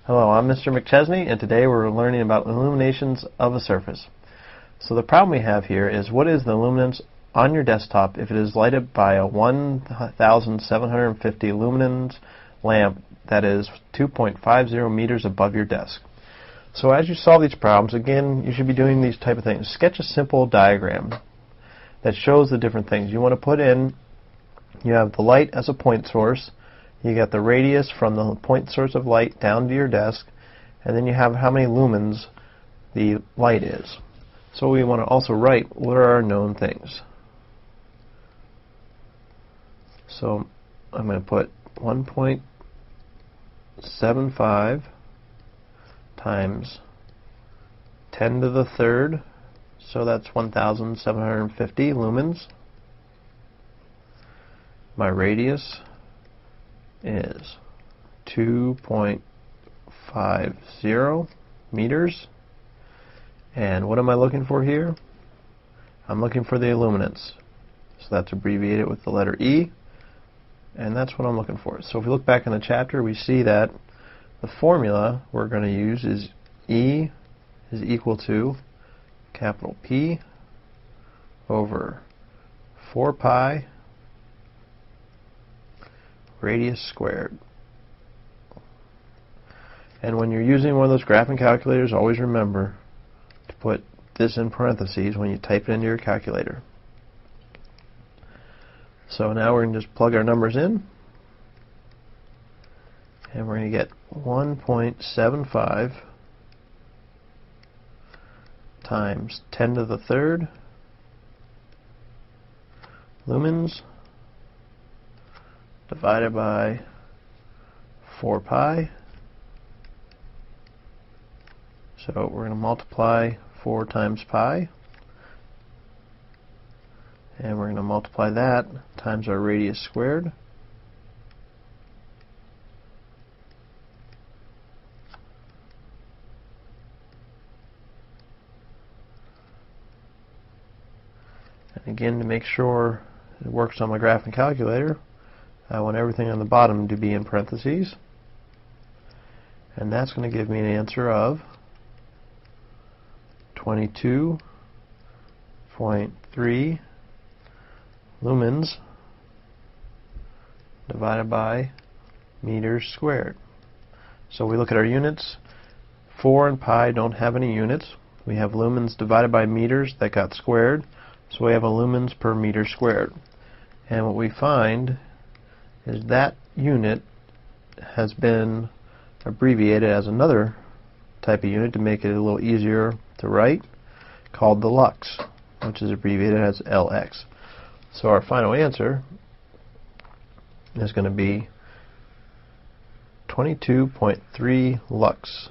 Hello, I'm Mr. McChesney, and today we're learning about illuminations of a surface. So the problem we have here is, what is the luminance on your desktop if it is lighted by a 1,750 lumens lamp that is 2.50 meters above your desk? So as you solve these problems, again, you should be doing these type of things. Sketch a simple diagram that shows the different things. You want to put in, you have the light as a point source, you get the radius from the point source of light down to your desk, and then you have how many lumens the light is. So we want to also write what are our known things. So I'm going to put 1.75 times 10 to the third, so that's 1,750 lumens. My radius is 2.50 meters. And what am I looking for here? I'm looking for the illuminance. So that's abbreviated with the letter E, and that's what I'm looking for. So if we look back in the chapter, we see that the formula we're going to use is E is equal to capital P over 4 pi radius squared. And when you're using one of those graphing calculators, always remember to put this in parentheses when you type it into your calculator. So now we're going to just plug our numbers in, and we're going to get 1.75 times 10 to the third lumens divided by 4 pi. So we're going to multiply 4 times pi, and we're going to multiply that times our radius squared. And again, to make sure it works on my graphing calculator, I want everything on the bottom to be in parentheses, and that's going to give me an answer of 22.3 lumens divided by meters squared. So we look at our units. 4 and pi don't have any units. We have lumens divided by meters that got squared, so we have a lumens per meter squared. And what we find is that unit has been abbreviated as another type of unit to make it a little easier to write, called the lux, which is abbreviated as LX. So our final answer is going to be 22.3 lux.